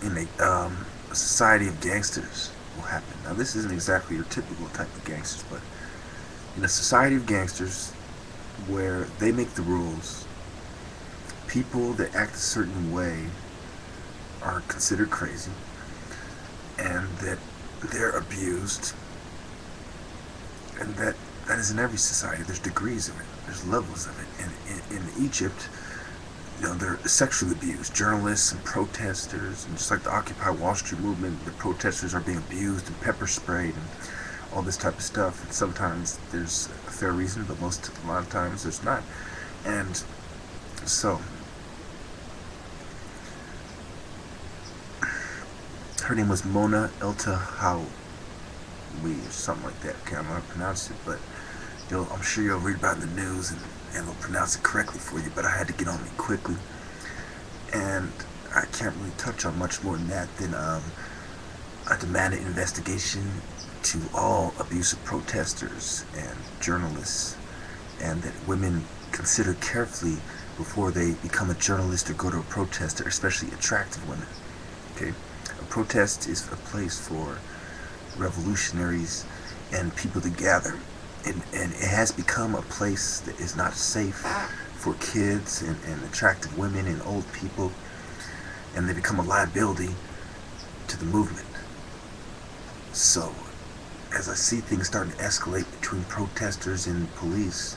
in a society of gangsters will happen. Now, this isn't exactly your typical type of gangsters, but in a society of gangsters where they make the rules, people that act a certain way are considered crazy, and that they're abused, and that is in every society. There's degrees of it. There's levels of it. And in Egypt, they're sexually abused. Journalists and protesters, and just like the Occupy Wall Street movement, the protesters are being abused and pepper sprayed and all this type of stuff. And sometimes there's a fair reason, but a lot of times there's not. And so, her name was Mona Eltahawy or something like that. Okay, I'm gonna pronounce it, but I'm sure you'll read about it in the news and they'll pronounce it correctly for you. But I had to get on it quickly, and I can't really touch on much more than that. Than I demanded an investigation to all abusive protesters and journalists, and that women consider carefully before they become a journalist or go to a protester, especially attractive women. Okay, a protest is a place for revolutionaries and people to gather, and it has become a place that is not safe for kids and attractive women and old people, and they become a liability to the movement. So, as I see things starting to escalate between protesters and police,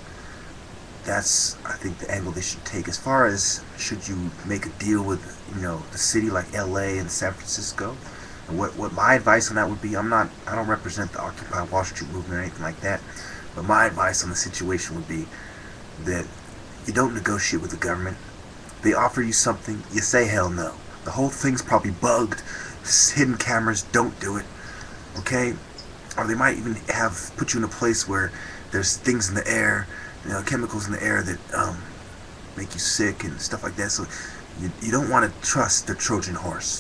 that's, I think, the angle they should take. As far as should you make a deal with, the city like LA and San Francisco, and what my advice on that would be, I don't represent the Occupy Wall Street movement or anything like that, but my advice on the situation would be that you don't negotiate with the government. They offer you something, you say hell no. The whole thing's probably bugged, hidden cameras, don't do it, okay? Or they might even put you in a place where there's things in the air, chemicals in the air that make you sick and stuff like that. So you don't want to trust the Trojan horse.